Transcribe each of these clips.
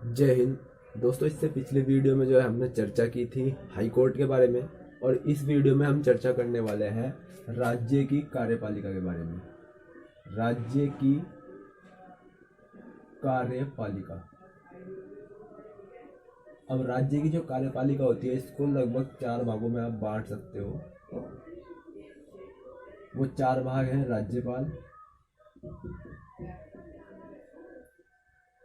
जय हिंद। दोस्तों, इससे पिछले वीडियो में जो है हमने चर्चा की थी हाई कोर्ट के बारे में, और इस वीडियो में हम चर्चा करने वाले हैं राज्य की कार्यपालिका के बारे में। राज्य की कार्यपालिका। अब राज्य की जो कार्यपालिका होती है इसको लगभग 4 भागों में आप बांट सकते हो। वो 4 भाग हैं: राज्यपाल,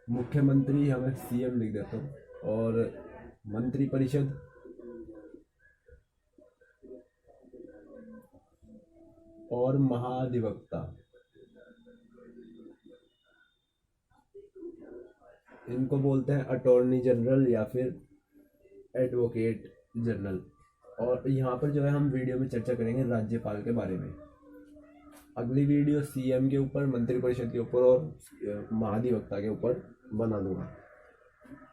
मुख्यमंत्री, हमें सीएम लिख देता हूँ, और मंत्रिपरिषद, और महाधिवक्ता। इनको बोलते हैं अटॉर्नी जनरल या फिर एडवोकेट जनरल। और यहाँ पर जो है हम वीडियो में चर्चा करेंगे राज्यपाल के बारे में। अगली वीडियो सीएम के ऊपर, मंत्रिपरिषद के ऊपर और महाधिवक्ता के ऊपर बना दूंगा।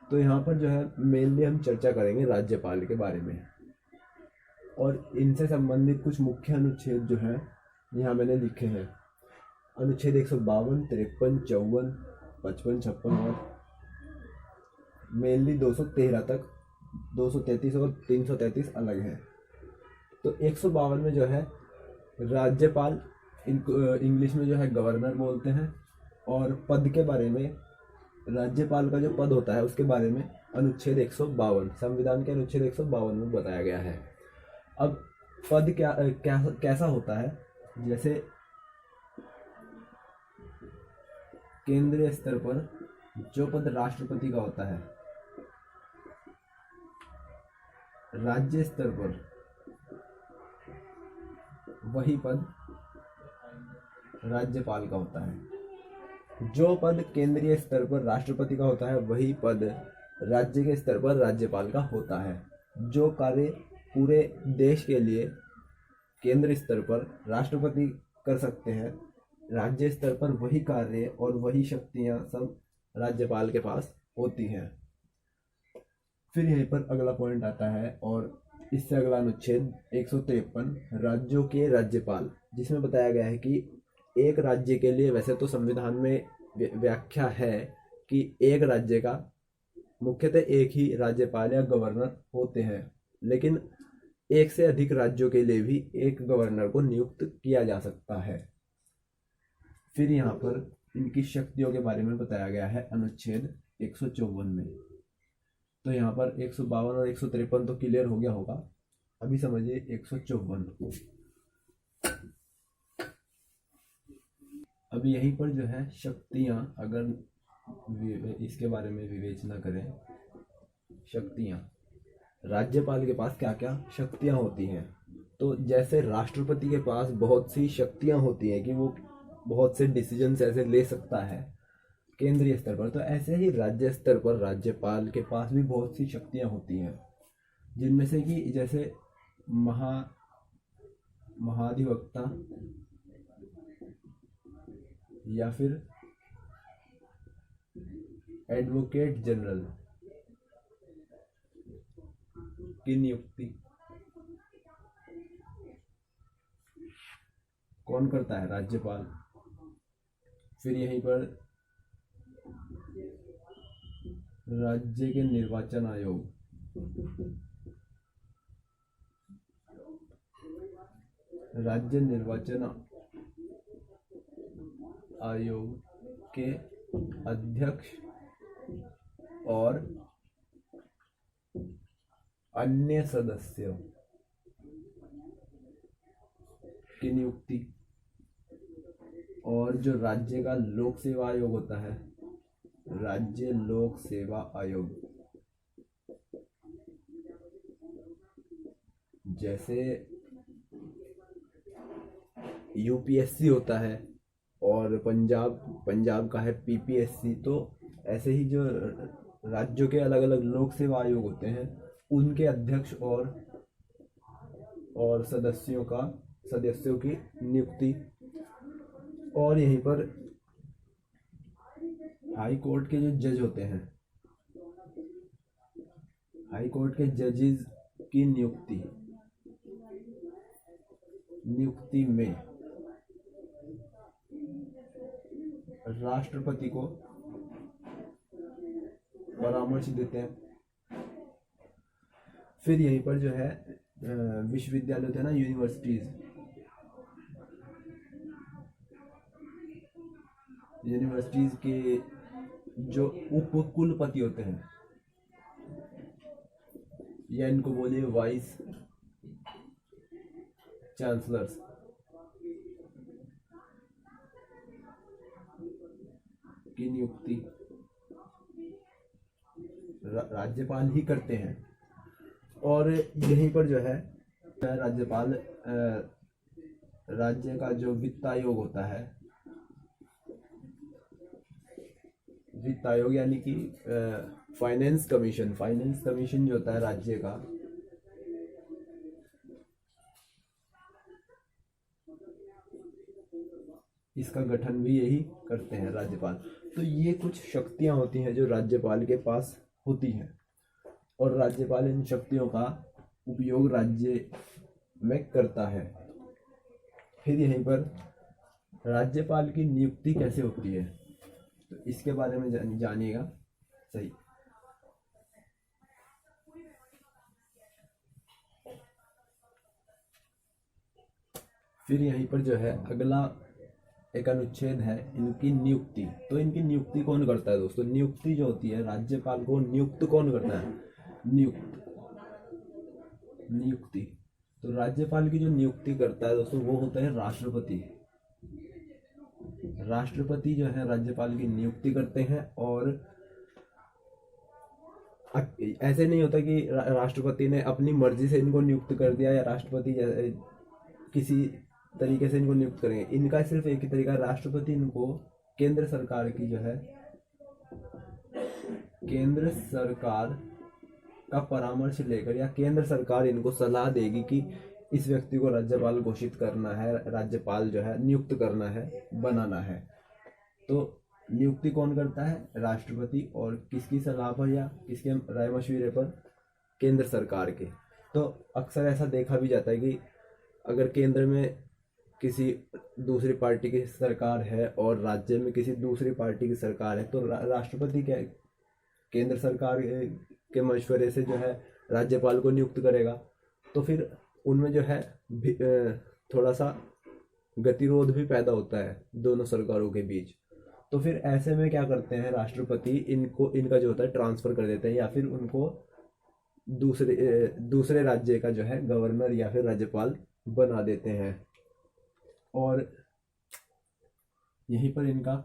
तो यहाँ पर जो है मेनली हम चर्चा करेंगे राज्यपाल के बारे में, और इनसे संबंधित कुछ मुख्य अनुच्छेद जो है यहाँ मैंने लिखे हैं। अनुच्छेद 152, 53, 54, 55, 56 और मेनली 213 तक। 233 और 333 अलग है। तो 152 में जो है राज्यपाल, इनको इंग्लिश में जो है गवर्नर बोलते हैं, और पद के बारे में, राज्यपाल का जो पद होता है उसके बारे में अनुच्छेद 152, संविधान के अनुच्छेद 152 में बताया गया है। अब पद कैसा होता है, जैसे केंद्रीय स्तर पर जो पद राष्ट्रपति का होता है, राज्य स्तर पर वही पद राज्यपाल का होता है। जो पद केंद्रीय स्तर पर राष्ट्रपति का होता है वही पद राज्य के स्तर पर राज्यपाल का होता है। जो कार्य पूरे देश के लिए केंद्र स्तर पर राष्ट्रपति कर सकते हैं, राज्य स्तर पर वही कार्य और वही शक्तियां सब राज्यपाल के पास होती हैं। फिर यहीं पर अगला पॉइंट आता है, और इससे अगला अनुच्छेद 153, राज्यों के राज्यपाल, जिसमें बताया गया है कि एक राज्य के लिए, वैसे तो संविधान में व्याख्या है कि एक राज्य का मुख्यतः एक ही राज्यपाल या गवर्नर होते हैं, लेकिन एक से अधिक राज्यों के लिए भी एक गवर्नर को नियुक्त किया जा सकता है। फिर यहाँ पर इनकी शक्तियों के बारे में बताया गया है अनुच्छेद 154 में। तो यहाँ पर 152 और 153 तो क्लियर हो गया होगा। अभी समझिए 154। अभी यहीं पर जो है शक्तियाँ, अगर इसके बारे में विवेचना करें, शक्तियाँ, राज्यपाल के पास क्या क्या शक्तियाँ होती हैं। तो जैसे राष्ट्रपति के पास बहुत सी शक्तियाँ होती हैं कि वो बहुत से डिसीजन ऐसे ले सकता है केंद्रीय स्तर पर, तो ऐसे ही राज्य स्तर पर राज्यपाल के पास भी बहुत सी शक्तियाँ होती हैं, जिनमें से कि जैसे महाधिवक्ता या फिर एडवोकेट जनरल की नियुक्ति कौन करता है? राज्यपाल। फिर यहीं पर राज्य के निर्वाचन आयोग, राज्य निर्वाचन आयोग के अध्यक्ष और अन्य सदस्यों की नियुक्ति। और जो राज्य का लोक सेवा आयोग होता है, राज्य लोक सेवा आयोग, जैसे यूपीएससी होता है, और पंजाब का है पीपीएससी। तो ऐसे ही जो राज्यों के अलग अलग लोक सेवा आयोग होते हैं, उनके अध्यक्ष और सदस्यों की नियुक्ति। और यहीं पर हाई कोर्ट के जो जज होते हैं, हाई कोर्ट के जजेस की नियुक्ति में राष्ट्रपति को परामर्श देते हैं। फिर यहीं पर जो है विश्वविद्यालय होते हैं ना, यूनिवर्सिटीज के जो उप कुलपति होते हैं, या इनको बोलिए वाइस चांसलर्स, की नियुक्ति राज्यपाल ही करते हैं। और यहीं पर जो है राज्यपाल राज्य का जो वित्त आयोग होता है, वित्त आयोग यानी कि फाइनेंस कमीशन जो होता है राज्य का, इसका गठन भी यही करते हैं राज्यपाल। तो ये कुछ शक्तियां होती हैं जो राज्यपाल के पास होती हैं, और राज्यपाल इन शक्तियों का उपयोग राज्य में करता है। फिर यहीं पर राज्यपाल की नियुक्ति कैसे होती है, तो इसके बारे में जानिएगा। सही, फिर यहीं पर जो है अगला एक अनुच्छेद है इनकी नियुक्ति। तो इनकी नियुक्ति कौन करता है दोस्तों? नियुक्ति जो होती है, राज्यपाल को नियुक्त कौन करता है? नियुक्ति तो राज्यपाल की जो नियुक्ति करता है दोस्तों वो होता है राष्ट्रपति। राष्ट्रपति जो है राज्यपाल की नियुक्ति करते हैं। और ऐसे नहीं होता कि राष्ट्रपति ने अपनी मर्जी से इनको नियुक्त कर दिया, या राष्ट्रपति किसी तरीके से इनको नियुक्त करेंगे। इनका सिर्फ एक ही तरीका, राष्ट्रपति इनको केंद्र सरकार की जो है, केंद्र सरकार का परामर्श लेकर, या केंद्र सरकार इनको सलाह देगी कि इस व्यक्ति को राज्यपाल घोषित करना है, राज्यपाल जो है नियुक्त करना है, बनाना है। तो नियुक्ति कौन करता है? राष्ट्रपति। और किसकी सलाह पर या किसके राय मशविरे पर? केंद्र सरकार के। तो अक्सर ऐसा देखा भी जाता है कि अगर केंद्र में किसी दूसरी पार्टी की सरकार है और राज्य में किसी दूसरी पार्टी की सरकार है, तो राष्ट्रपति क्या केंद्र सरकार के मशवरे से जो है राज्यपाल को नियुक्त करेगा। तो फिर उनमें जो है थोड़ा सा गतिरोध भी पैदा होता है दोनों सरकारों के बीच। तो फिर ऐसे में क्या करते हैं राष्ट्रपति, इनका जो होता है ट्रांसफर कर देते हैं, या फिर उनको दूसरे राज्य का जो है गवर्नर या फिर राज्यपाल बना देते हैं। और यहीं पर इनका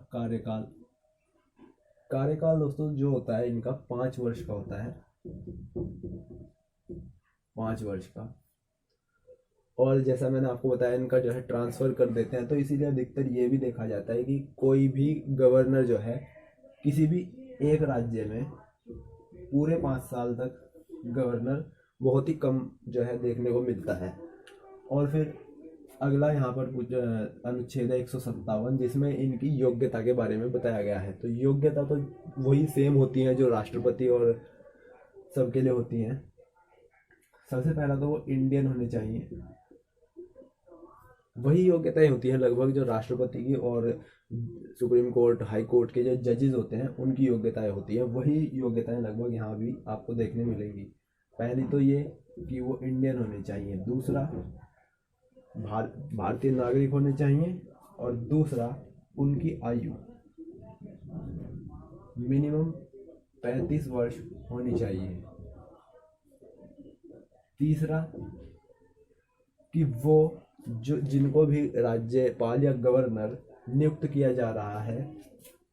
कार्यकाल दोस्तों जो होता है इनका 5 वर्ष का होता है, 5 वर्ष का। और जैसा मैंने आपको बताया इनका जो है ट्रांसफर कर देते हैं। तो इसीलिए अधिकतर ये भी देखा जाता है कि कोई भी गवर्नर जो है किसी भी एक राज्य में पूरे 5 साल तक गवर्नर बहुत ही कम जो है देखने को मिलता है। और फिर अगला यहाँ पर कुछ अनुच्छेद 157 जिसमें इनकी योग्यता के बारे में बताया गया है। तो योग्यता तो वही सेम होती है जो राष्ट्रपति और सबके लिए होती हैं। सबसे पहला तो वो इंडियन होने चाहिए, वही योग्यताएं होती हैं लगभग जो राष्ट्रपति की और सुप्रीम कोर्ट, हाई कोर्ट के जो जजेस होते हैं उनकी योग्यताएं होती हैं। वही योग्यताएं लगभग यहाँ भी आपको देखने मिलेंगी। पहली तो ये कि वो इंडियन होने चाहिए, दूसरा भारतीय नागरिक होने चाहिए, और दूसरा उनकी आयु मिनिमम 35 वर्ष होनी चाहिए। तीसरा कि वो जिनको भी राज्यपाल या गवर्नर नियुक्त किया जा रहा है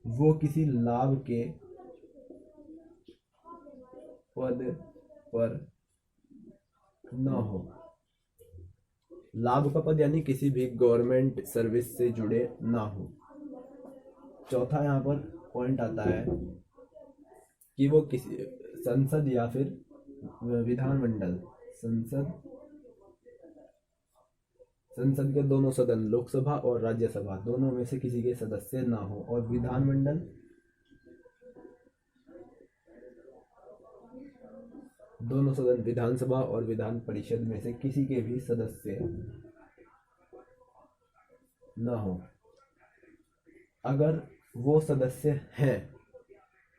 वो किसी लाभ के पद पर न हो। लाभ का पद यानी किसी भी गवर्नमेंट सर्विस से जुड़े ना हो। चौथा यहाँ पर पॉइंट आता है कि वो किसी संसद या फिर विधानमंडल, संसद के दोनों सदन, लोकसभा और राज्यसभा, दोनों में से किसी के सदस्य ना हो। और विधानमंडल, दोनों सदन, विधानसभा और विधान परिषद में से किसी के भी सदस्य ना हो। अगर वो सदस्य हैं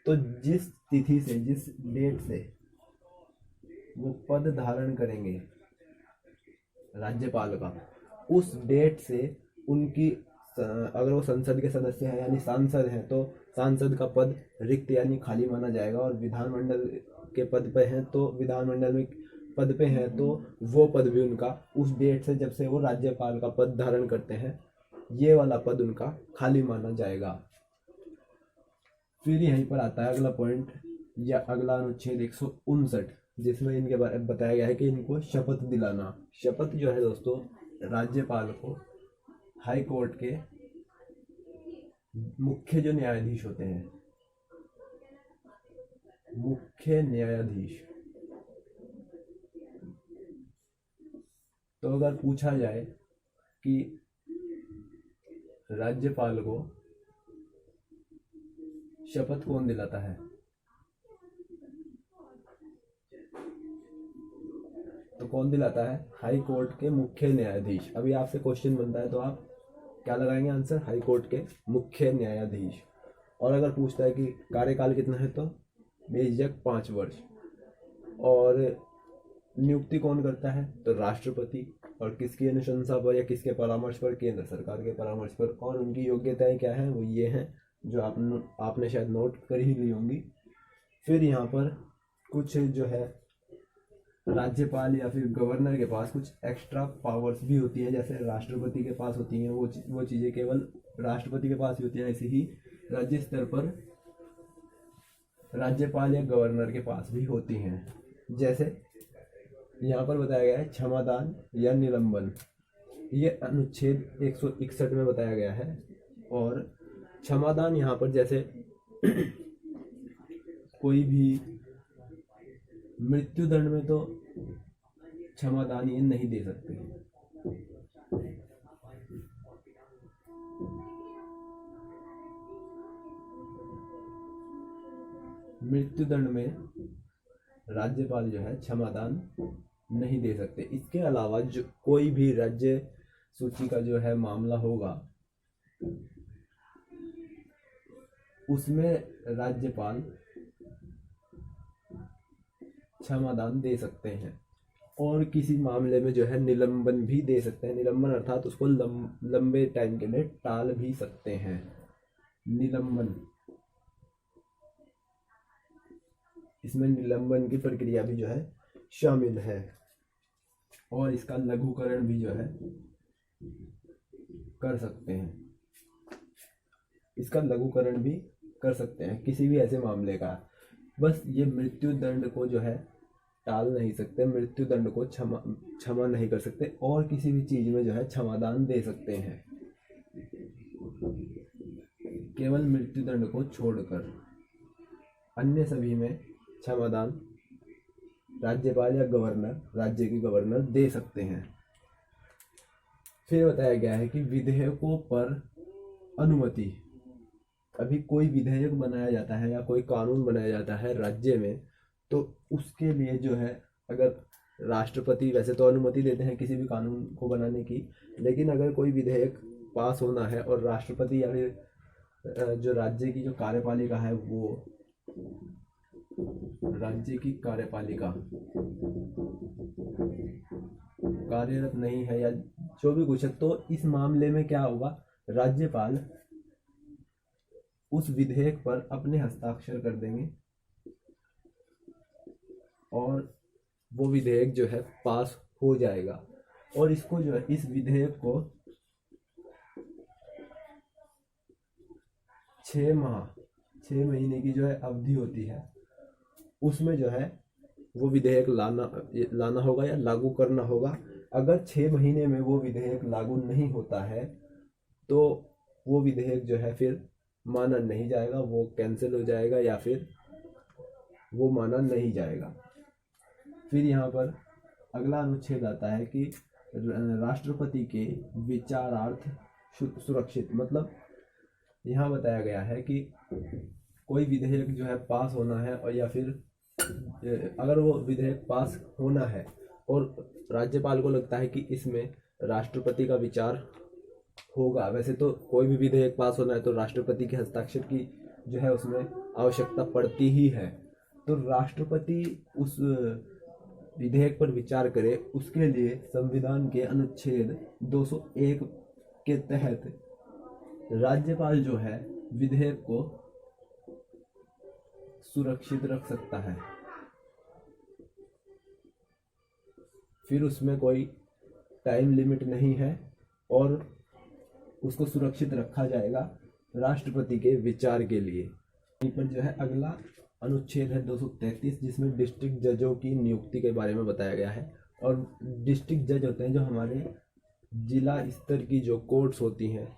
तो जिस तिथि से, जिस डेट से वो पद धारण करेंगे राज्यपाल का, उस डेट से उनकी अगर वो संसद के सदस्य हैं यानी सांसद हैं तो सांसद का पद रिक्त यानी खाली माना जाएगा, और विधानमंडल के पद पे हैं तो विधानमंडल में पद पे हैं तो वो पद भी उनका उस डेट से, जब से वो राज्यपाल का पद धारण करते हैं, ये वाला पद उनका खाली माना जाएगा। फिर यहीं पर आता है अगला पॉइंट या अगला अनुच्छेद 159, जिसमें इनके बारे में बताया गया है कि इनको शपथ दिलाना। शपथ जो है दोस्तों, राज्यपाल को हाई कोर्ट के मुख्य जो न्यायाधीश होते हैं, मुख्य न्यायाधीश, तो अगर पूछा जाए कि राज्यपाल को शपथ कौन दिलाता है, तो कौन दिलाता है? हाई कोर्ट के मुख्य न्यायाधीश। अभी आपसे क्वेश्चन बनता है तो आप क्या लगाएंगे आंसर? हाई कोर्ट के मुख्य न्यायाधीश। और अगर पूछता है कि कार्यकाल कितना है तो बेशक 5 वर्ष। और नियुक्ति कौन करता है? तो राष्ट्रपति। और किसकी अनुशंसा पर या किसके परामर्श पर? केंद्र सरकार के परामर्श पर। और उनकी योग्यताएं क्या है? वो ये हैं जो आपने शायद नोट कर ही ली होंगी। फिर यहाँ पर कुछ जो है राज्यपाल या फिर गवर्नर के पास कुछ एक्स्ट्रा पावर्स भी होती हैं, जैसे राष्ट्रपति के पास होती हैं वो चीज़ें केवल राष्ट्रपति के पास ही होती हैं। ऐसे ही राज्य स्तर पर राज्यपाल या गवर्नर के पास भी होती हैं। जैसे यहाँ पर बताया गया है क्षमादान या निलंबन, ये अनुच्छेद 161 में बताया गया है। और क्षमादान यहाँ पर जैसे कोई भी मृत्युदंड में तो क्षमादान ये नहीं दे सकते। मृत्युदंड में राज्यपाल जो है क्षमादान नहीं दे सकते। इसके अलावा जो कोई भी राज्य सूची का जो है मामला होगा उसमें राज्यपाल क्षमादान दे सकते हैं। और किसी मामले में जो है निलंबन भी दे सकते हैं। निलंबन अर्थात उसको लंबे टाइम के लिए टाल भी सकते हैं। निलंबन, इसमें निलंबन की प्रक्रिया भी जो है शामिल है। और इसका लघुकरण भी जो है कर सकते हैं। इसका लघुकरण भी कर सकते हैं किसी भी ऐसे मामले का। बस ये मृत्यु दंड को जो है टाल नहीं सकते, मृत्यु दंड को क्षमा नहीं कर सकते। और किसी भी चीज में जो है क्षमादान दे सकते हैं, केवल मृत्यु दंड को छोड़कर। अन्य सभी में क्षमादान राज्यपाल या गवर्नर, राज्य के गवर्नर दे सकते हैं। फिर बताया गया है कि विधेयकों पर अनुमति, अभी कोई विधेयक बनाया जाता है या कोई कानून बनाया जाता है राज्य में, तो उसके लिए जो है अगर राष्ट्रपति वैसे तो अनुमति देते हैं किसी भी कानून को बनाने की, लेकिन अगर कोई विधेयक पास होना है और राष्ट्रपति या फिर जो राज्य की जो कार्यपालिका है वो राज्य की कार्यपालिका कार्यरत नहीं है या जो भी कुछ है, तो इस मामले में क्या होगा? राज्यपाल उस विधेयक पर अपने हस्ताक्षर कर देंगे और वो विधेयक जो है पास हो जाएगा। और इसको जो है, इस विधेयक को 6 महीने की जो है अवधि होती है, उसमें जो है वो विधेयक लाना होगा या लागू करना होगा। अगर 6 महीने में वो विधेयक लागू नहीं होता है तो वो विधेयक जो है फिर माना नहीं जाएगा, वो कैंसिल हो जाएगा या फिर वो माना नहीं जाएगा। फिर यहाँ पर अगला अनुच्छेद आता है कि राष्ट्रपति के विचारार्थ सुरक्षित, मतलब यहाँ बताया गया है कि कोई विधेयक जो है पास होना है और या फिर अगर वो विधेयक पास होना है और राज्यपाल को लगता है कि इसमें राष्ट्रपति का विचार होगा, वैसे तो कोई भी विधेयक पास होना है तो राष्ट्रपति के हस्ताक्षर की जो है उसमें आवश्यकता पड़ती ही है। तो राष्ट्रपति उस विधेयक पर विचार करे, उसके लिए संविधान के अनुच्छेद 201 के तहत राज्यपाल जो है विधेयक को सुरक्षित रख सकता है। फिर उसमें कोई टाइम लिमिट नहीं है और उसको सुरक्षित रखा जाएगा राष्ट्रपति के विचार के लिए। यहीं पर जो है अगला अनुच्छेद है 233, जिसमें डिस्ट्रिक्ट जजों की नियुक्ति के बारे में बताया गया है। और डिस्ट्रिक्ट जज होते हैं जो हमारे जिला स्तर की जो कोर्ट्स होती हैं,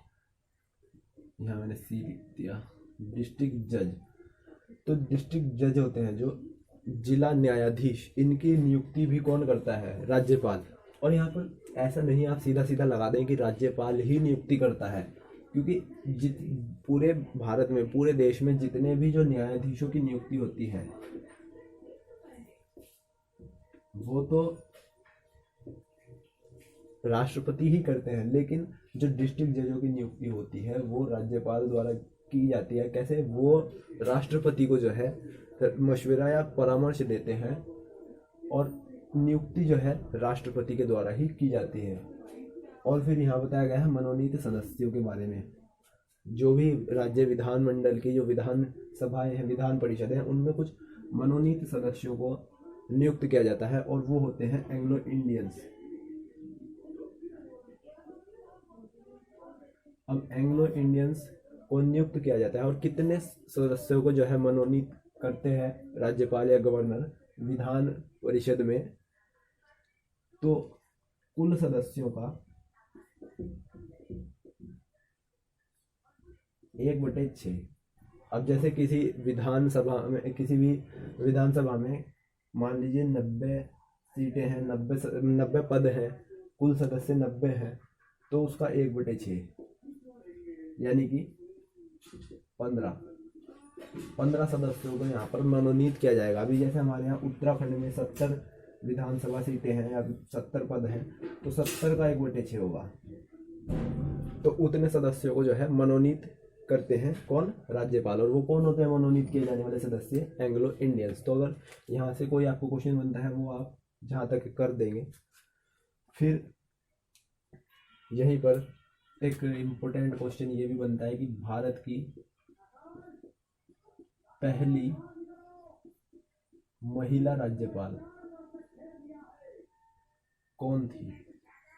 यहाँ मैंने सी लिख दिया, डिस्ट्रिक्ट जज। तो डिस्ट्रिक्ट जज होते हैं जो जिला न्यायाधीश, इनकी नियुक्ति भी कौन करता है? राज्यपाल। और यहाँ पर ऐसा नहीं आप सीधा सीधा लगा दें कि राज्यपाल ही नियुक्ति करता है, क्योंकि पूरे भारत में, पूरे देश में जितने भी जो न्यायाधीशों की नियुक्ति होती है वो तो राष्ट्रपति ही करते हैं, लेकिन जो डिस्ट्रिक्ट जजों की नियुक्ति होती है वो राज्यपाल द्वारा की जाती है। कैसे? वो राष्ट्रपति को जो है मशवरा या परामर्श देते हैं और नियुक्ति जो है राष्ट्रपति के द्वारा ही की जाती है। और फिर यहाँ बताया गया है मनोनीत सदस्यों के बारे में। जो भी राज्य विधानमंडल की जो विधान सभाएं हैं, विधान परिषद है, उनमें कुछ मनोनीत सदस्यों को नियुक्त किया जाता है और वो होते हैं एंग्लो इंडियंस। अब एंग्लो इंडियंस को नियुक्त किया जाता है और कितने सदस्यों को जो है मनोनीत करते हैं राज्यपाल या गवर्नर विधान परिषद में? तो कुल सदस्यों का 1/6। अब जैसे किसी विधानसभा में, किसी भी विधानसभा में मान लीजिए 90 सीटें हैं, 90 पद हैं, कुल सदस्य 90 हैं, तो उसका 1/6 यानी कि 15 सदस्यों को यहाँ पर मनोनीत किया जाएगा। अभी जैसे हमारे यहाँ उत्तराखंड में 70 विधानसभा सीटें हैं या 70 पद हैं, तो 70 का 1/6 होगा। तो उतने सदस्यों को जो है मनोनीत करते हैं कौन? राज्यपाल। और वो कौन होते हैं मनोनीत किए जाने वाले सदस्य? Anglo Indians. तो अगर यहाँ से कोई आपको क्वेश्चन बनता है वो आप जहाँ तक कर देंगे। फिर यहीं पर एक इम्पोर्टेंट क्वेश्चन ये भी बनता है कि भारत की पहली महिला राज्यपाल कौन थी?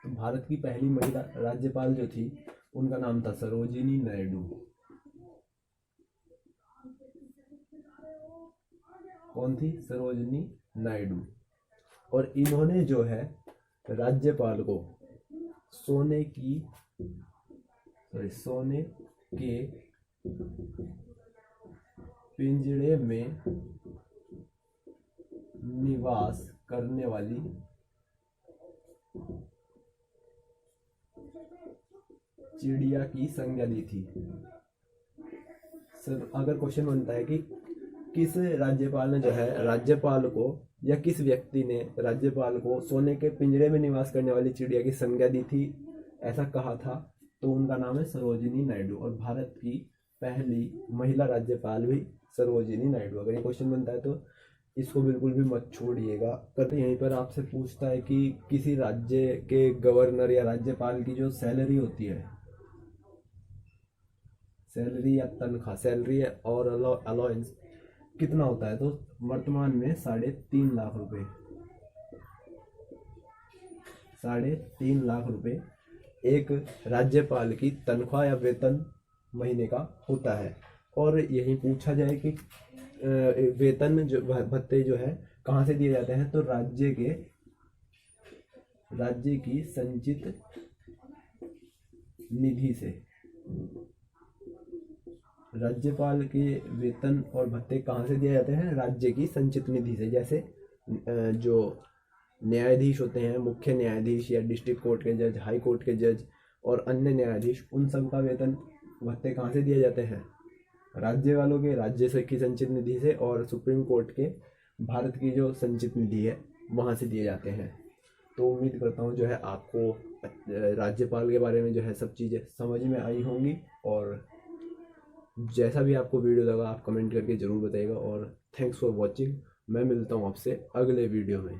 तो भारत की पहली महिला राज्यपाल जो थी उनका नाम था सरोजिनी नायडू। कौन थी? सरोजिनी नायडू। और इन्होंने जो है राज्यपाल को सोने के पिंजड़े में निवास करने वाली चिड़िया की संज्ञा दी थी। सर अगर क्वेश्चन बनता है कि किस राज्यपाल ने जो है राज्यपाल को, या किस व्यक्ति ने राज्यपाल को सोने के पिंजरे में निवास करने वाली चिड़िया की संज्ञा दी थी, ऐसा कहा था, तो उनका नाम है सरोजिनी नायडू। और भारत की पहली महिला राज्यपाल भी सरोजिनी नायडू। अगर ये क्वेश्चन बनता है तो इसको बिल्कुल भी मत छोड़िएगा। तो यहीं पर आपसे पूछता है कि किसी राज्य के गवर्नर या राज्यपाल की जो सैलरी होती है, सैलरी या तनख्वाह, सैलरी और अलाउंस कितना होता है? तो वर्तमान में 3.5 लाख रुपए, 3.5 लाख रुपए एक राज्यपाल की तनख्वाह या वेतन महीने का होता है। और यही पूछा जाए कि वेतन जो भत्ते जो है कहाँ से दिए जाते हैं? तो राज्य की संचित निधि से। राज्यपाल के वेतन और भत्ते कहाँ से दिए जाते हैं? राज्य की संचित निधि से। जैसे जो न्यायाधीश होते हैं, मुख्य न्यायाधीश या डिस्ट्रिक्ट कोर्ट के जज, हाई कोर्ट के जज और अन्य न्यायाधीश, उन सब का वेतन भत्ते कहाँ से दिए जाते हैं? राज्य वालों के राज्य से की संचित निधि से, और सुप्रीम कोर्ट के भारत की जो संचित निधि है वहाँ से दिए जाते हैं। तो उम्मीद करता हूँ जो है आपको राज्यपाल के बारे में जो है सब चीज़ें समझ में आई होंगी। और जैसा भी आपको वीडियो लगा आप कमेंट करके ज़रूर बताइएगा, और थैंक्स फॉर वॉचिंग। मैं मिलता हूँ आपसे अगले वीडियो में।